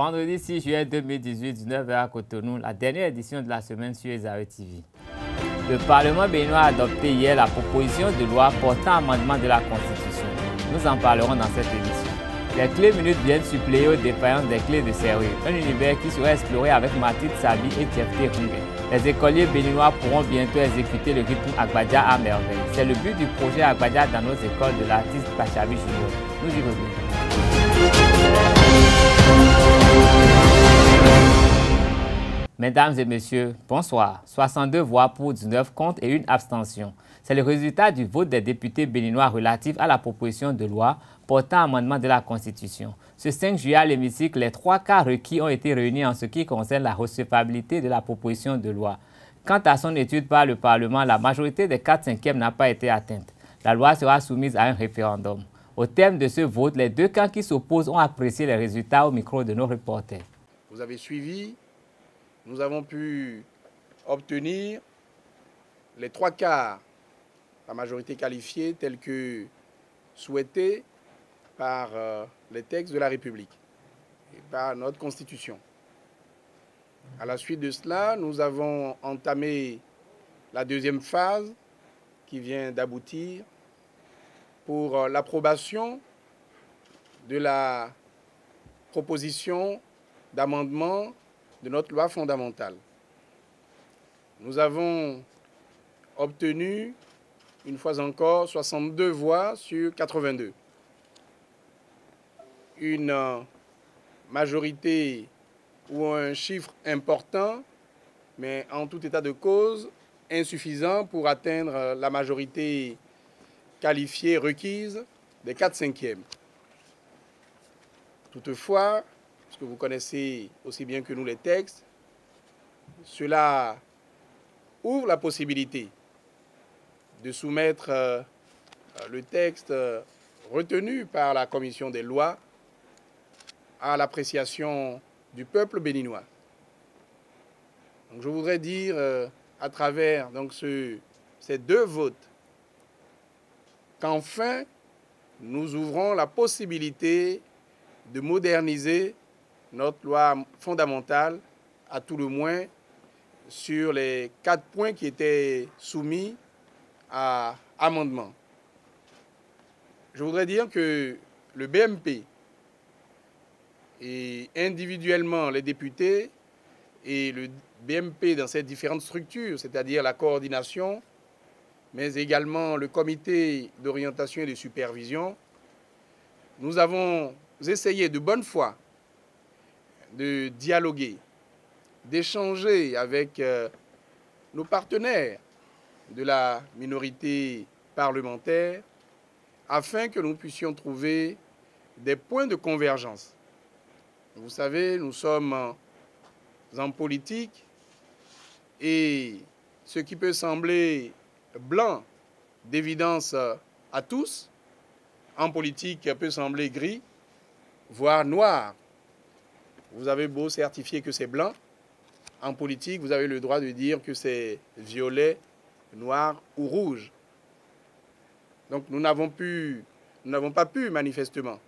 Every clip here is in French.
Vendredi 6 juillet 2018, 19h à Cotonou, la dernière édition de la semaine sur Esaü TV. Le Parlement béninois a adopté hier la proposition de loi portant amendement de la Constitution. Nous en parlerons dans cette édition. Les clés minutes viennent suppléer aux défaillances des clés de sérieux, un univers qui sera exploré avec Mathilde Sabi et Tchefté Rungue. Les écoliers béninois pourront bientôt exécuter le rythme Agbadja à merveille. C'est le but du projet Agbadja dans nos écoles de l'artiste Pachabi Junior. Nous y revenons. Mesdames et messieurs, bonsoir. 62 voix pour 19 contre et une abstention. C'est le résultat du vote des députés béninois relatif à la proposition de loi portant amendement de la Constitution. Ce 5 juillet à l'hémicycle, les 3/4 requis ont été réunis en ce qui concerne la recevabilité de la proposition de loi. Quant à son étude par le Parlement, la majorité des 4/5 n'a pas été atteinte. La loi sera soumise à un référendum. Au terme de ce vote, les deux camps qui s'opposent ont apprécié les résultats au micro de nos reporters. Vous avez suivi, nous avons pu obtenir les 3/4, la majorité qualifiée telle que souhaitée par les textes de la République et par notre Constitution. À la suite de cela, nous avons entamé la deuxième phase qui vient d'aboutir pour l'approbation de la proposition d'amendement de notre loi fondamentale. Nous avons obtenu, une fois encore, 62 voix sur 82. Une majorité ou un chiffre important, mais en tout état de cause, insuffisant pour atteindre la majorité qualifiée requise des 4/5. Toutefois, parce que vous connaissez aussi bien que nous les textes, cela ouvre la possibilité de soumettre le texte retenu par la Commission des lois à l'appréciation du peuple béninois. Donc, je voudrais dire à travers donc, ces deux votes qu'enfin nous ouvrons la possibilité de moderniser notre loi fondamentale, à tout le moins sur les 4 points qui étaient soumis à amendement. Je voudrais dire que le BMP et individuellement les députés et le BMP dans ses différentes structures, c'est-à-dire la coordination, mais également le comité d'orientation et de supervision, nous avons essayé de bonne foi de dialoguer, d'échanger avec nos partenaires de la minorité parlementaire afin que nous puissions trouver des points de convergence. Vous savez, nous sommes en politique et ce qui peut sembler blanc d'évidence à tous, en politique peut sembler gris, voire noir. Vous avez beau certifier que c'est blanc, en politique, vous avez le droit de dire que c'est violet, noir ou rouge. Donc nous n'avons pas pu manifestement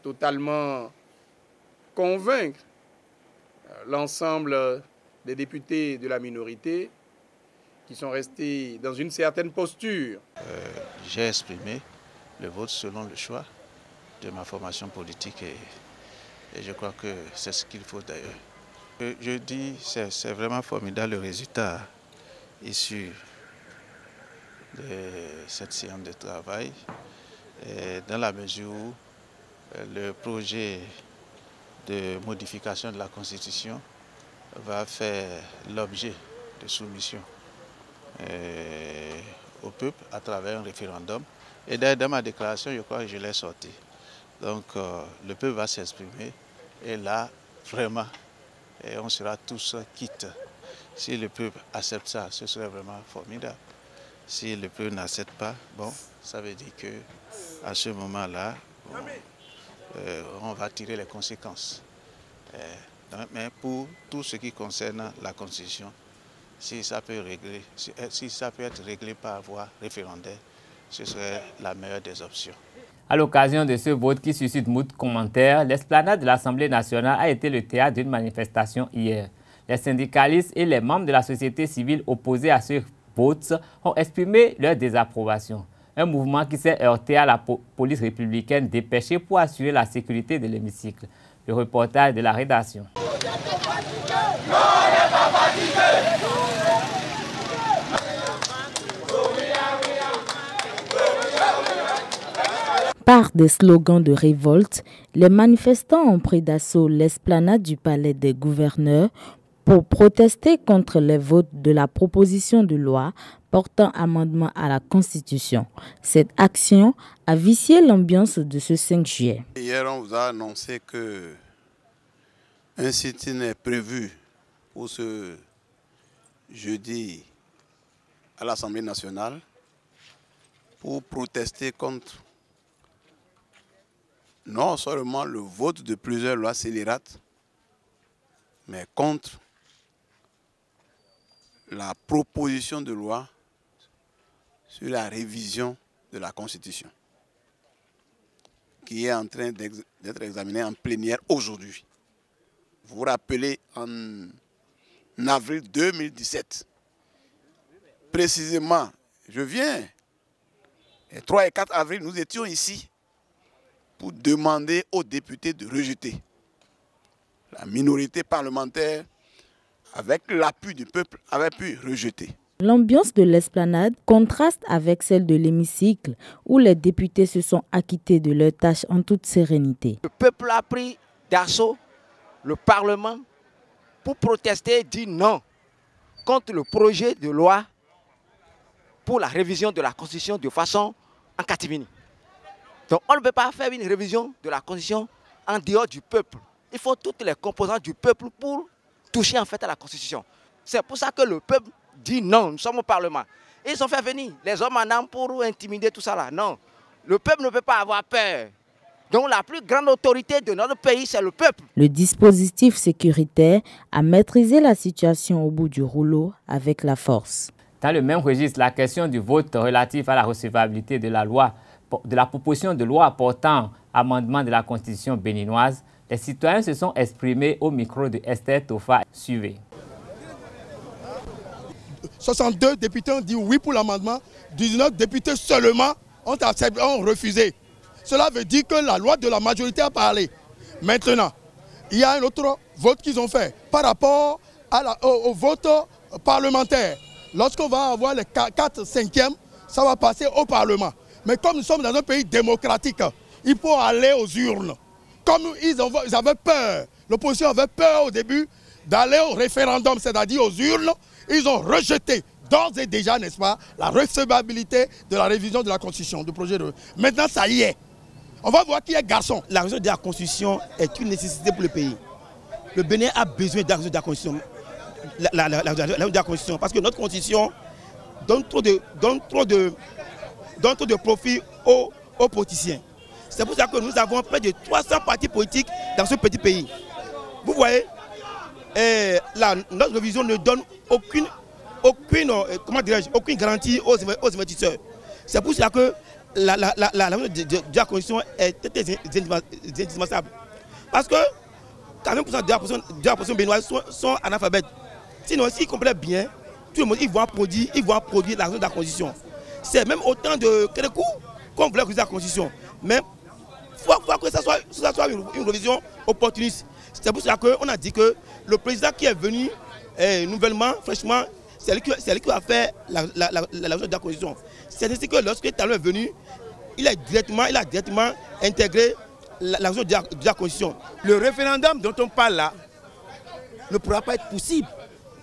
totalement convaincre l'ensemble des députés de la minorité qui sont restés dans une certaine posture. J'ai exprimé le vote selon le choix de ma formation politique et je crois que c'est ce qu'il faut d'ailleurs. Je dis que c'est vraiment formidable le résultat issu de cette séance de travail, dans la mesure où le projet de modification de la Constitution va faire l'objet de soumission au peuple à travers un référendum. Et d'ailleurs, dans ma déclaration, je crois que je l'ai sorti. Donc, le peuple va s'exprimer et là, vraiment, on sera tous quittes. Si le peuple accepte ça, ce serait vraiment formidable. Si le peuple n'accepte pas, bon, ça veut dire qu'à ce moment-là, bon, on va tirer les conséquences. Mais pour tout ce qui concerne la Constitution, si ça peut être réglé par voie référendaire, ce serait la meilleure des options. À l'occasion de ce vote qui suscite moult commentaires, l'esplanade de l'Assemblée nationale a été le théâtre d'une manifestation hier. Les syndicalistes et les membres de la société civile opposés à ce vote ont exprimé leur désapprobation. Un mouvement qui s'est heurté à la police républicaine dépêchée pour assurer la sécurité de l'hémicycle. Le reportage de la rédaction. Par des slogans de révolte, les manifestants ont pris d'assaut l'esplanade du palais des gouverneurs pour protester contre les votes de la proposition de loi portant amendement à la Constitution. Cette action a vicié l'ambiance de ce 5 juillet. Hier, on vous a annoncé que un sit-in est prévu pour ce jeudi à l'Assemblée nationale pour protester contre non seulement le vote de plusieurs lois scélérates, mais contre la proposition de loi sur la révision de la Constitution, qui est en train d'être examinée en plénière aujourd'hui. Vous vous rappelez, en avril 2017, précisément, je viens, le 3 et 4 avril, nous étions ici pour demander aux députés de rejeter. La minorité parlementaire, avec l'appui du peuple, avait pu rejeter. L'ambiance de l'esplanade contraste avec celle de l'hémicycle, où les députés se sont acquittés de leurs tâches en toute sérénité. Le peuple a pris d'assaut le Parlement pour protester et dire non contre le projet de loi pour la révision de la Constitution de façon en catimini. Donc on ne peut pas faire une révision de la Constitution en dehors du peuple. Il faut toutes les composantes du peuple pour toucher en fait à la Constitution. C'est pour ça que le peuple dit non, nous sommes au Parlement. Et ils ont fait venir les hommes en armes pour intimider tout ça là. Non, le peuple ne peut pas avoir peur. Donc la plus grande autorité de notre pays, c'est le peuple. Le dispositif sécuritaire a maîtrisé la situation au bout du rouleau avec la force. Dans le même registre, la question du vote relatif à la recevabilité de la proposition de loi portant amendement de la Constitution béninoise, les citoyens se sont exprimés au micro de Esther Tofa. Suivez. 62 députés ont dit oui pour l'amendement, 19 députés seulement ont refusé. Cela veut dire que la loi de la majorité a parlé. Maintenant, il y a un autre vote qu'ils ont fait par rapport au vote parlementaire. Lorsqu'on va avoir les 4/5e, ça va passer au Parlement. Mais comme nous sommes dans un pays démocratique, il faut aller aux urnes. Comme ils avaient peur, l'opposition avait peur au début d'aller au référendum, c'est-à-dire aux urnes, ils ont rejeté d'ores et déjà, n'est-ce pas, la recevabilité de la révision de la Constitution, du projet de... Maintenant, ça y est. On va voir qui est garçon. La révision de la Constitution est une nécessité pour le pays. Le Bénin a besoin de la révision de la Constitution. La révision de la Constitution, parce que notre Constitution donne trop de profit aux politiciens. C'est pour ça que nous avons près de 300 partis politiques dans ce petit pays. Vous voyez, notre révision ne donne aucune garantie aux investisseurs. C'est pour ça que la révision de la Constitution est très indispensable. Parce que 40% de la population béninoise sont analphabètes. Sinon, s'ils comprennent bien, tout le monde ils vont produire la révision de la Constitution. C'est même autant de coups qu'on voulait réviser la Constitution. Mais il faut que ça soit une révision opportuniste. C'est pour ça qu'on a dit que le président qui est venu nouvellement, fraîchement, c'est lui qui va faire la révision de la Constitution. C'est ainsi que lorsque Talon est venu, il a directement intégré la révision de la Constitution. Le référendum dont on parle là ne pourra pas être possible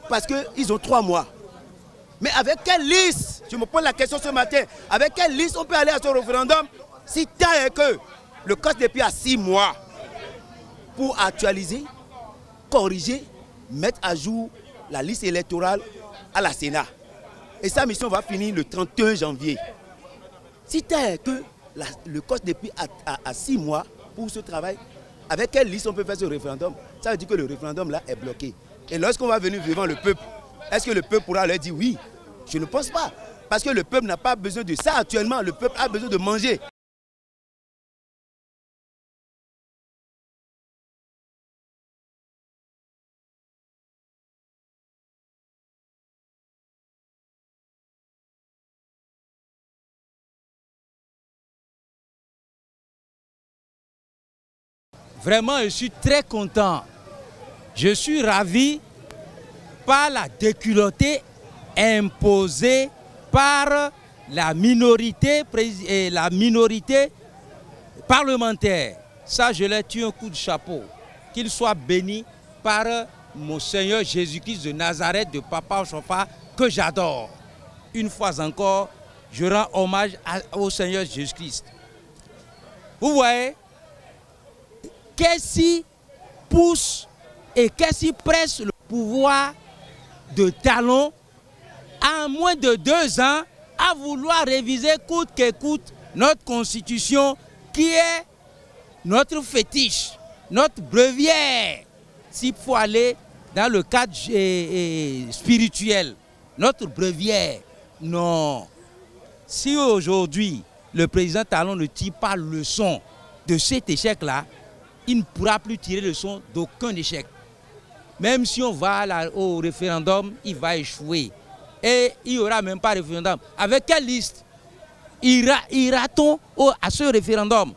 parce qu'ils ont 3 mois. Mais avec quelle liste, je me pose la question ce matin, avec quelle liste on peut aller à ce référendum si tant est que le code depuis à 6 mois pour actualiser, corriger, mettre à jour la liste électorale à la Sénat. Et sa mission va finir le 31 janvier. Si tant est que le code depuis à 6 mois pour ce travail, avec quelle liste on peut faire ce référendum? Ça veut dire que le référendum là est bloqué. Et lorsqu'on va venir devant le peuple, est-ce que le peuple pourra leur dire oui? Je ne pense pas. Parce que le peuple n'a pas besoin de ça actuellement. Le peuple a besoin de manger. Vraiment, je suis très content. Je suis ravi par la déculottée imposée par la minorité parlementaire. Ça, je leur tue un coup de chapeau. Qu'il soit béni par mon Seigneur Jésus-Christ de Nazareth, de Papa Chofa, que j'adore. Une fois encore, je rends hommage au Seigneur Jésus-Christ. Vous voyez, qu'est-ce qui pousse et qu'est-ce qui presse le pouvoir de Talon en moins de 2 ans à vouloir réviser coûte que coûte notre constitution qui est notre fétiche, notre breviaire, s'il faut aller dans le cadre spirituel, notre breviaire. Non. Si aujourd'hui, le président Talon ne tire pas leçon de cet échec-là, il ne pourra plus tirer leçon d'aucun échec. Même si on va au référendum, il va échouer. Et il n'y aura même pas de référendum. Avec quelle liste ira-t-on à ce référendum?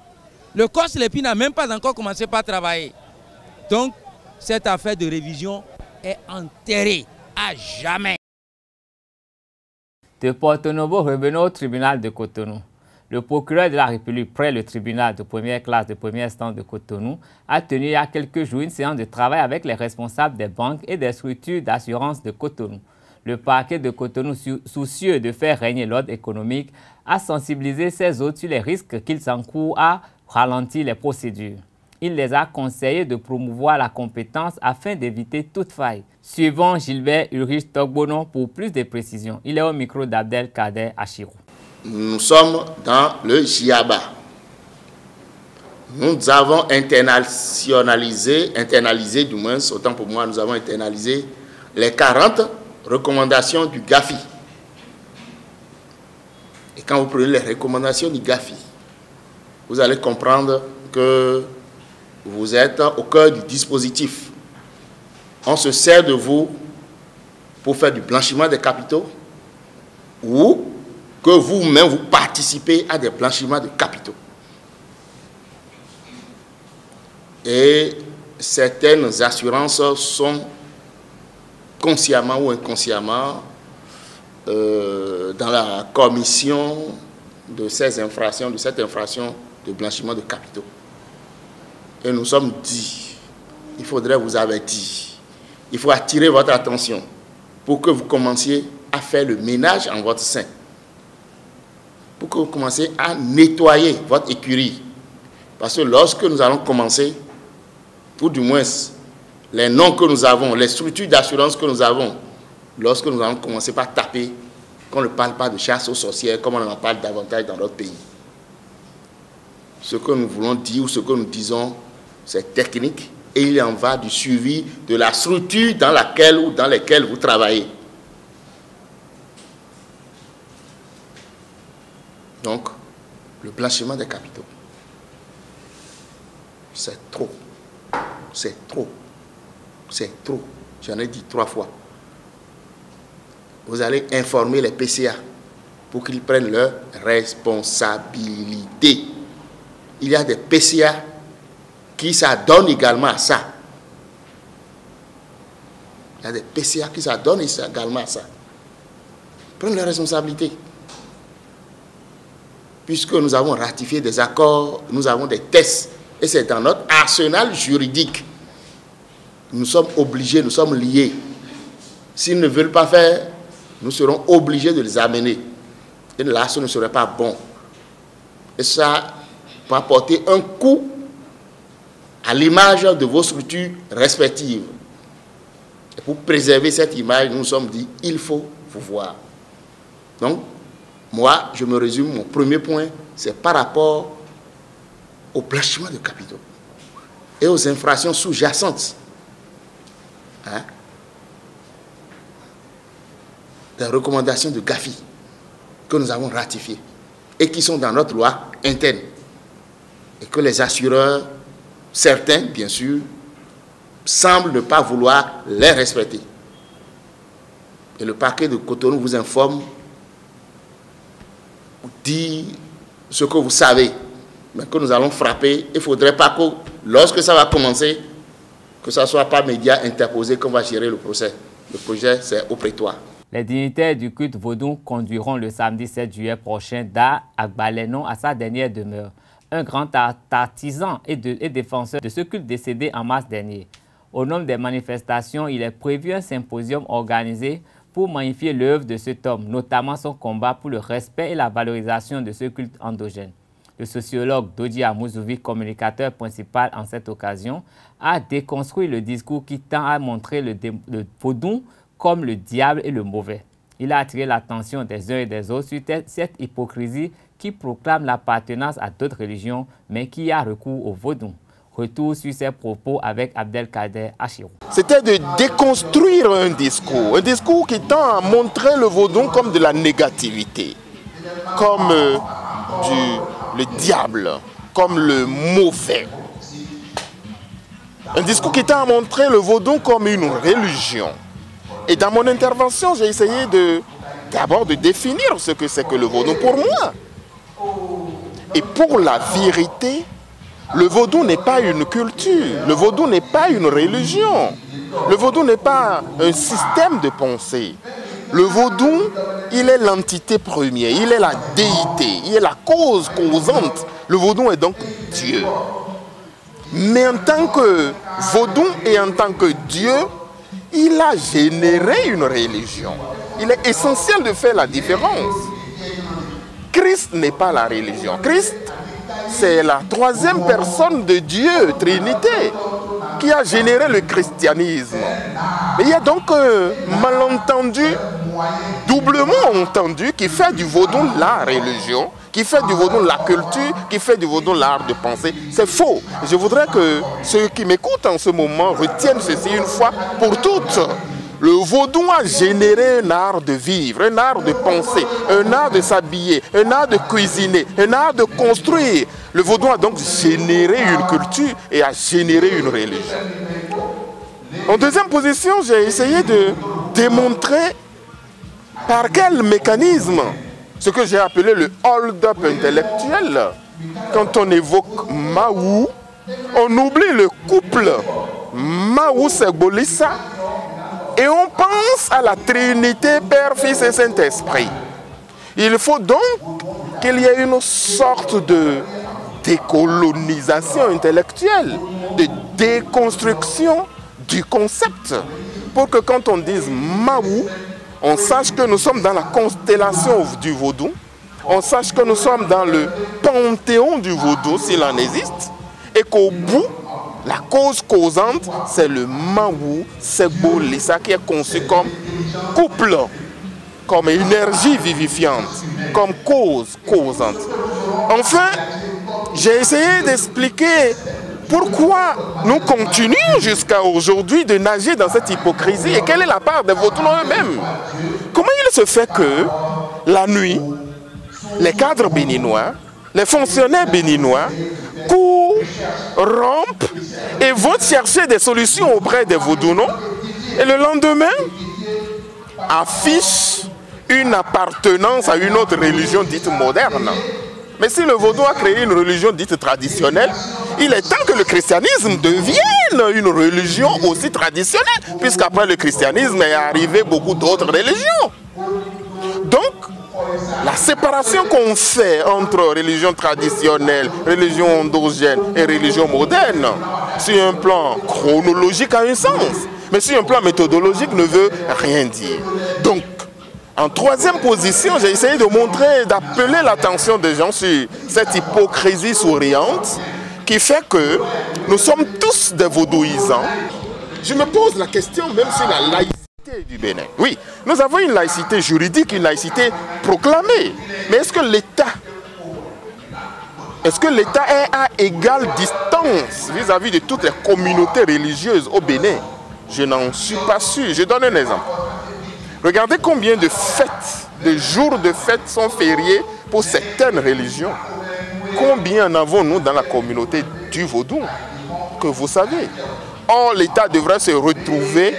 Le COS-LEPI n'a même pas encore commencé par travailler. Donc, cette affaire de révision est enterrée à jamais. De Porto Novo, revenons au tribunal de Cotonou. Le procureur de la République près le tribunal de première classe de première instance de Cotonou a tenu il y a quelques jours une séance de travail avec les responsables des banques et des structures d'assurance de Cotonou. Le parquet de Cotonou, soucieux de faire régner l'ordre économique, a sensibilisé ses hôtes sur les risques qu'ils encourent à ralentir les procédures. Il les a conseillés de promouvoir la compétence afin d'éviter toute faille. Suivant Gilbert Ulrich Togbono pour plus de précisions. Il est au micro d'Abdel Kader Achirou. Nous sommes dans le JIABA. Nous avons internalisé du moins, autant pour moi, nous avons internalisé les 40 recommandations du GAFI. Et quand vous prenez les recommandations du GAFI, vous allez comprendre que vous êtes au cœur du dispositif. On se sert de vous pour faire du blanchiment des capitaux ou que vous-même vous participez à des blanchiments de capitaux. Et certaines assurances sont consciemment ou inconsciemment dans la commission de ces infractions, de cette infraction de blanchiment de capitaux. Et nous sommes dit, il faudrait vous avertir, il faut attirer votre attention pour que vous commenciez à faire le ménage en votre sein, pour que vous commenciez à nettoyer votre écurie. Parce que lorsque nous allons commencer, ou du moins les noms que nous avons, les structures d'assurance que nous avons, lorsque nous allons commencer par taper, qu'on ne parle pas de chasse aux sorcières comme on en parle davantage dans notre pays. Ce que nous voulons dire ou ce que nous disons, c'est technique et il en va du suivi de la structure dans laquelle ou dans lesquelles vous travaillez. Donc, le blanchiment des capitaux, c'est trop. C'est trop. C'est trop. J'en ai dit 3 fois. Vous allez informer les PCA pour qu'ils prennent leurs responsabilités. Il y a des PCA qui s'adonnent également à ça. Il y a des PCA qui s'adonnent également à ça. Prennent leurs responsabilités. Puisque nous avons ratifié des accords, nous avons des tests, et c'est dans notre arsenal juridique. Nous sommes obligés, nous sommes liés. S'ils ne veulent pas faire, nous serons obligés de les amener. Et là, ce ne serait pas bon. Et ça va apporter un coup à l'image de vos structures respectives. Et pour préserver cette image, nous nous sommes dit, il faut vous voir. Donc, moi, je me résume, mon premier point, c'est par rapport au blanchiment de capitaux et aux infractions sous-jacentes. Hein? Des recommandations de GAFI que nous avons ratifiées et qui sont dans notre loi interne. Et que les assureurs, certains, bien sûr, semblent ne pas vouloir les respecter. Et le parquet de Cotonou vous informe, vous dit ce que vous savez. mais que nous allons frapper. Il ne faudrait pas que, lorsque ça va commencer, que ce ne soit pas médias interposés qu'on va gérer le procès. Le projet, c'est au prétoire. Les dignitaires du culte vaudou conduiront le samedi 7 juillet prochain Da Agbalénon à sa dernière demeure, un grand artisan et défenseur de ce culte décédé en mars dernier. Au nom des manifestations, il est prévu un symposium organisé pour magnifier l'œuvre de cet homme, notamment son combat pour le respect et la valorisation de ce culte endogène. Le sociologue Dodi Amouzoui, communicateur principal en cette occasion, a déconstruit le discours qui tend à montrer le vaudou comme le diable et le mauvais. Il a attiré l'attention des uns et des autres sur cette hypocrisie qui proclame l'appartenance à d'autres religions, mais qui a recours au vaudou. Retour sur ses propos avec Abdelkader Achirou. C'était de déconstruire un discours qui tend à montrer le vaudou comme de la négativité, comme le diable, comme le mauvais. Un discours qui tend à montrer le vaudou comme une religion. Et dans mon intervention, j'ai essayé d'abord de définir ce que c'est que le vaudou pour moi. Et pour la vérité, le vaudou n'est pas une culture, le vaudou n'est pas une religion, le vaudou n'est pas un système de pensée. Le vaudou, il est l'entité première, il est la déité, il est la cause causante. Le vaudou est donc Dieu. Mais en tant que vaudou et en tant que Dieu, il a généré une religion. Il est essentiel de faire la différence. Christ n'est pas la religion. Christ, c'est la troisième personne de Dieu, Trinité, qui a généré le christianisme. Mais il y a donc un malentendu, doublement entendu, qui fait du vaudou la religion, qui fait du vaudou la culture, qui fait du vaudou l'art de penser. C'est faux. Je voudrais que ceux qui m'écoutent en ce moment retiennent ceci une fois pour toutes. Le vaudou a généré un art de vivre, un art de penser, un art de s'habiller, un art de cuisiner, un art de construire. Le vaudou a donc généré une culture et a généré une religion. En deuxième position, j'ai essayé de démontrer par quel mécanisme, ce que j'ai appelé le hold-up intellectuel, quand on évoque Mahou, on oublie le couple Mahou-Segbolissa et on pense à la Trinité, Père, Fils et Saint-Esprit. Il faut donc qu'il y ait une sorte de décolonisation intellectuelle, de déconstruction du concept, pour que quand on dise Mahou, on sache que nous sommes dans la constellation du vaudou, on sache que nous sommes dans le panthéon du vaudou, s'il en existe, et qu'au bout, la cause causante, c'est le Mahou Segbolissa qui est conçu comme couple, comme énergie vivifiante, comme cause causante. Enfin, j'ai essayé d'expliquer pourquoi nous continuons jusqu'à aujourd'hui de nager dans cette hypocrisie et quelle est la part des vaudous eux-mêmes. Comment il se fait que la nuit, les cadres béninois, les fonctionnaires béninois courent, rompent et vont chercher des solutions auprès des vaudous, non? Et le lendemain, affichent une appartenance à une autre religion dite moderne. Mais si le vaudou a créé une religion dite traditionnelle, il est temps que le christianisme devienne une religion aussi traditionnelle, puisqu'après le christianisme est arrivé beaucoup d'autres religions. Donc, la séparation qu'on fait entre religion traditionnelle, religion endogène et religion moderne, sur un plan chronologique a un sens, mais sur un plan méthodologique ne veut rien dire. Donc, en troisième position, j'ai essayé de montrer, d'appeler l'attention des gens sur cette hypocrisie souriante qui fait que nous sommes tous des vaudouisants. Je me pose la question même sur la laïcité du Bénin. Oui, nous avons une laïcité juridique, une laïcité proclamée. Mais est-ce que l'État est à égale distance vis-à-vis de toutes les communautés religieuses au Bénin? Je n'en suis pas sûr. Je donne un exemple. Regardez combien de fêtes, de jours de fêtes sont fériés pour certaines religions. Combien en avons-nous dans la communauté du vaudou, que vous savez? Or, l'État devrait se retrouver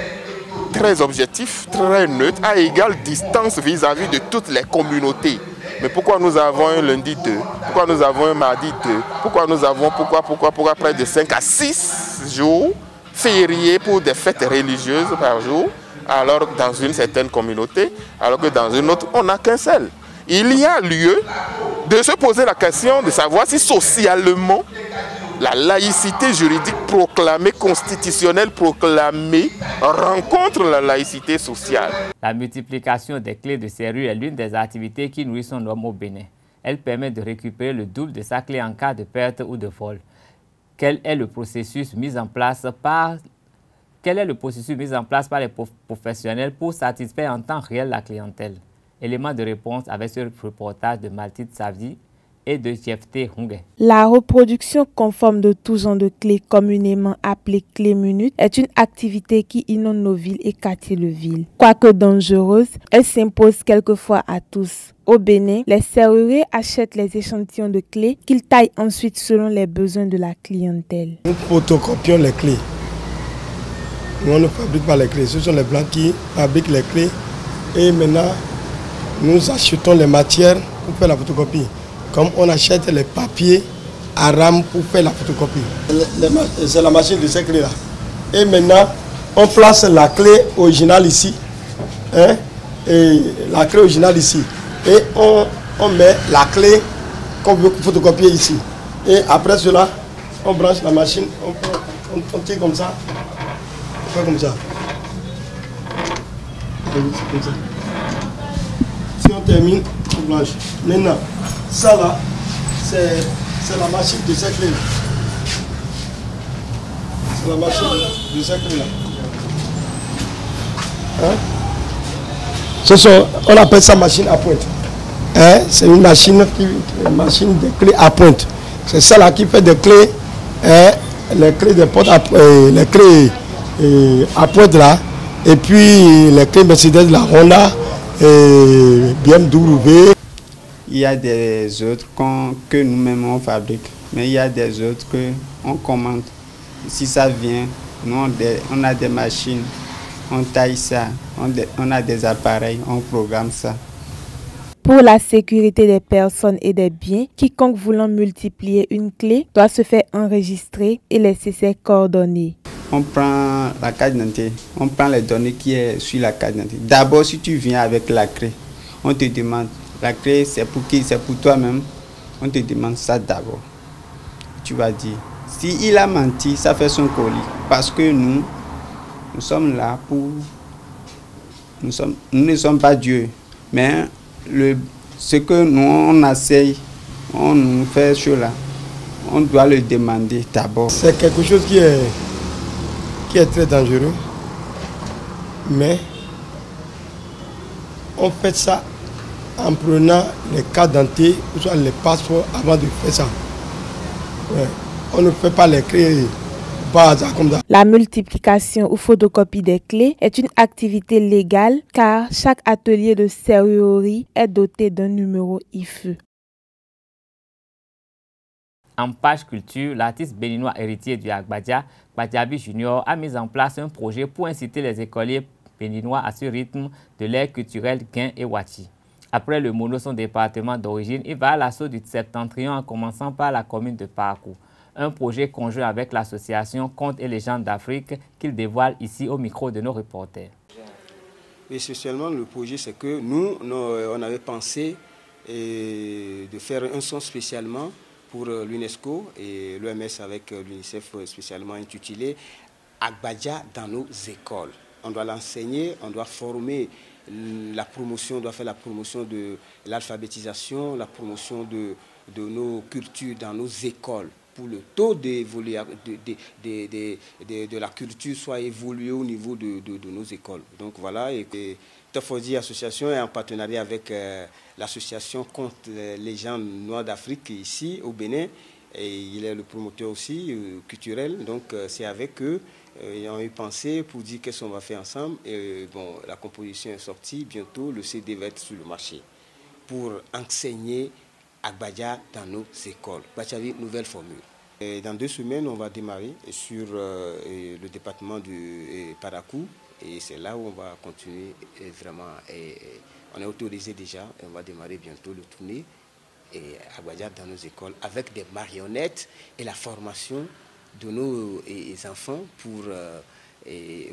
très objectif, très neutre, à égale distance vis-à-vis de toutes les communautés Mais pourquoi nous avons un lundi 2? Pourquoi nous avons un mardi 2? Pourquoi nous avons pourquoi près de 5 à 6 jours fériés pour des fêtes religieuses par jour, alors dans une certaine communauté, alors que dans une autre, on n'a qu'un seul? Il y a lieu de se poser la question de savoir si socialement, la laïcité juridique proclamée, constitutionnelle proclamée, rencontre la laïcité sociale. La multiplication des clés de serrure est l'une des activités qui nourrit son homme au Bénin. Elle permet de récupérer le double de sa clé en cas de perte ou de vol. Quel est le processus mis en place par les professionnels pour satisfaire en temps réel la clientèle? Élément de réponse avec ce reportage de Maltide Savdi et de Jefté Hungue. La reproduction conforme de tout genre de clés, communément appelée clé minute, est une activité qui inonde nos villes et quartiers de ville. Quoique dangereuse, elle s'impose quelquefois à tous. Au Bénin, les serruriers achètent les échantillons de clés qu'ils taillent ensuite selon les besoins de la clientèle. Nous photocopions les clés. Nous, on ne fabrique pas les clés. Ce sont les Blancs qui fabriquent les clés. Et maintenant, nous achetons les matières pour faire la photocopie. Comme on achète les papiers à rame pour faire la photocopie. C'est la machine de ces clés-là. Et maintenant, on place la clé originale ici. Hein, et la clé originale ici. Et on met la clé qu'on veut photocopier ici. Et après cela, on branche la machine, on tire comme ça. On fait comme ça. Comme ça. Si on termine, on blanche. Maintenant, ça là, c'est la machine de cette clé. C'est la machine de cette clé là. Hein? On appelle ça machine à pointe. Hein? C'est une machine de clés à pointe. C'est ça là qui fait des clés, hein? Les clés de porte les clés à pointe là. Et puis les clés Mercedes, la Honda, et BMW. Il y a des autres que nous-mêmes on fabrique, mais il y a des autres qu'on commande. Si ça vient, nous on a des machines, on taille ça, on a des appareils, on programme ça. Pour la sécurité des personnes et des biens, quiconque voulant multiplier une clé doit se faire enregistrer et laisser ses coordonnées. On prend la carte d'identité, on prend les données qui sont sur la carte d'identité. D'abord, si tu viens avec la clé, on te demande, la clé c'est pour qui? C'est pour toi-même. On te demande ça d'abord. Tu vas dire, s'il a menti, ça fait son colis. Parce que nous sommes là pour... Nous ne sommes pas Dieu. Mais ce que nous, on essaye, on nous fait cela, on doit le demander d'abord. C'est quelque chose qui est très dangereux, mais on fait ça en prenant les cartes d'identité ou soit les passeports avant de faire ça. Ouais. On ne fait pas les clés par hasard comme ça. La multiplication ou photocopie des clés est une activité légale car chaque atelier de serrurerie est doté d'un numéro IFE. En page culture, l'artiste béninois héritier du Agbadia, Gbadjabi Junior, a mis en place un projet pour inciter les écoliers béninois à ce rythme de l'ère culturelle Guin et Wachi. Après le Mono, son département d'origine, il va à l'assaut du Septentrion en commençant par la commune de Parakou. Un projet conjoint avec l'association Contes et légendes d'Afrique qu'il dévoile ici au micro de nos reporters. Essentiellement, le projet, c'est que nous, on avait pensé de faire un son spécialement pour l'UNESCO et l'OMS avec l'UNICEF spécialement intitulé Agbadia dans nos écoles. On doit l'enseigner, on doit former la promotion, on doit faire la promotion de l'alphabétisation, la promotion de nos cultures dans nos écoles pour le taux de la culture soit évolué au niveau de nos écoles. Donc voilà, et Tafodi Association est en partenariat avec l'association Contes légendes noires d'Afrique ici au Bénin. Et il est le promoteur aussi culturel, donc c'est avec eux. Ils ont eu pensé pour dire qu'est-ce qu'on va faire ensemble. Et bon, la composition est sortie, bientôt le CD va être sur le marché pour enseigner Agbadia dans nos écoles. Bachavi, nouvelle formule. Et dans 2 semaines, on va démarrer sur le département de Parakou. Et c'est là où on va continuer vraiment On est autorisé déjà et on va démarrer bientôt le tournée et à Gbadja dans nos écoles avec des marionnettes et la formation de nos enfants pour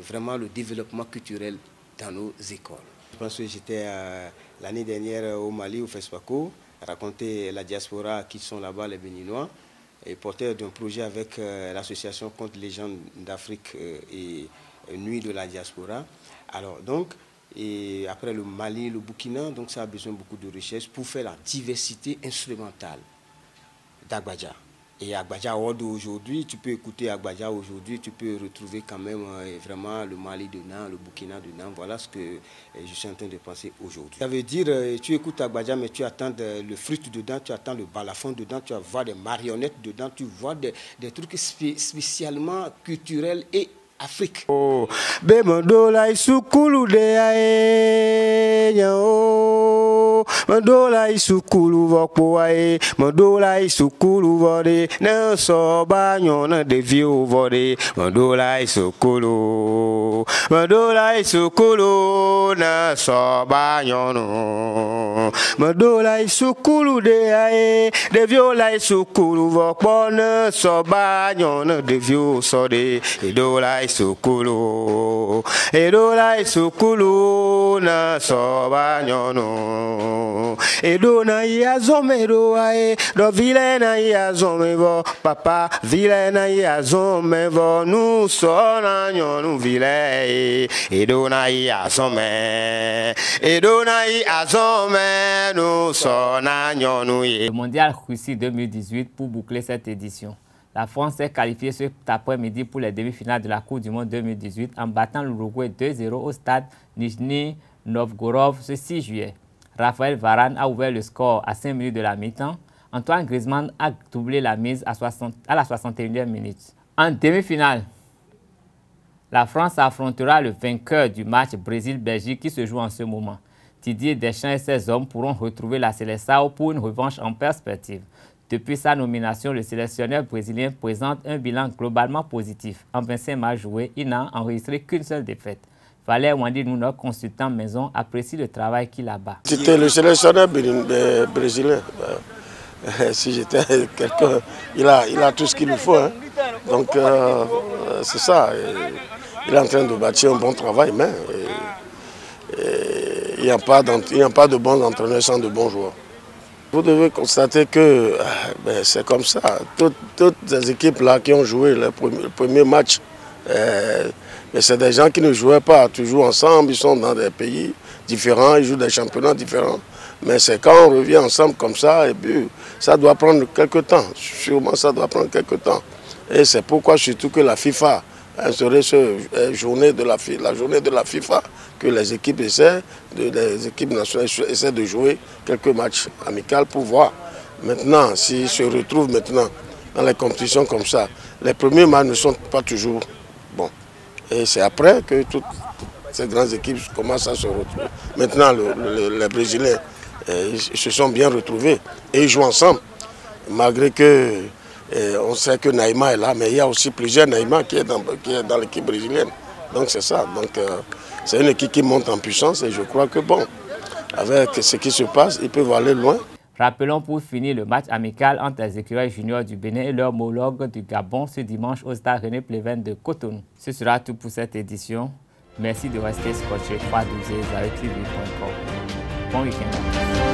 vraiment le développement culturel dans nos écoles. Je pense que j'étais l'année dernière au Mali, au FESPACO, raconter la diaspora qui sont là-bas, les Béninois, et porteur d'un projet avec l'association contre les gens d'Afrique et Nuit de la diaspora. Alors donc, et après le Mali, le Burkina, donc ça a besoin beaucoup de recherche pour faire la diversité instrumentale d'Agbadja. Et Agbadja aujourd'hui, tu peux écouter Agbadja aujourd'hui, tu peux retrouver quand même vraiment le Mali de Nan, le Burkina de Nan. Voilà ce que je suis en train de penser aujourd'hui. Ça veut dire, tu écoutes Agbadja, mais tu attends le flûte dedans, tu attends le balafon dedans, tu vas voir des marionnettes dedans, tu vois des trucs spécialement culturels et Afrique. Bemandola isukulu de ae o mandola isukulu vokpo ae mandola isukulu vode na so ba nyona de viu vode mandola isukulu na so ba nyono mandola isukulu de ae de viola isukulu vokpo na so ba nyona de viu so de idola Sukulu, Edola Sukulu na soba nyono. Edona yazome doae, do vilena yazome vo, papa vilena yazome vo, nu sona nyono vile. Edona yazome, nu sona nyono. Le mondial Russie 2018 pour boucler cette édition. La France s'est qualifiée cet après-midi pour les demi-finales de la Coupe du Monde 2018 en battant l'Uruguay 2-0 au stade Nijni Novgorod ce 6 juillet. Raphaël Varane a ouvert le score à 5 minutes de la mi-temps. Antoine Griezmann a doublé la mise à la 61e minute. En demi-finale, la France affrontera le vainqueur du match Brésil-Belgique qui se joue en ce moment. Didier Deschamps et ses hommes pourront retrouver la Seleção pour une revanche en perspective. Depuis sa nomination, le sélectionneur brésilien présente un bilan globalement positif. En 25 matchs joués, il n'a enregistré qu'une seule défaite. Valère Wandi Nuno, consultant maison, apprécie le travail qu'il abat. C'était le sélectionneur brésilien. Si j'étais quelqu'un, il a tout ce qu'il nous faut. Hein. Donc c'est ça. Il est en train de bâtir un bon travail, mais il n'y a pas de bons entraîneurs sans de bons joueurs. Vous devez constater que c'est comme ça. Toutes les équipes là qui ont joué le premier match, c'est des gens qui ne jouaient pas toujours ensemble. Ils sont dans des pays différents, ils jouent des championnats différents. Mais c'est quand on revient ensemble comme ça, et puis ça doit prendre quelques temps. Sûrement ça doit prendre quelques temps. Et c'est pourquoi surtout que la FIFA a instauré la journée de la FIFA, que les équipes nationales essaient de jouer quelques matchs amicaux pour voir. Maintenant, s'ils se retrouvent maintenant dans les compétitions comme ça, les premiers matchs ne sont pas toujours bons. Et c'est après que toutes ces grandes équipes commencent à se retrouver. Maintenant, les Brésiliens ils se sont bien retrouvés et ils jouent ensemble. Malgré que on sait que Neymar est là, mais il y a aussi plusieurs Neymar qui est dans l'équipe brésilienne. Donc c'est ça. Donc c'est une équipe qui monte en puissance et je crois que bon, avec ce qui se passe, ils peuvent aller loin. Rappelons pour finir le match amical entre les écureuils juniors du Bénin et leur homologue du Gabon ce dimanche au stade René Pleven de Cotonou. Ce sera tout pour cette édition. Merci de rester scotché 312 avec TV.com. Bon week-end.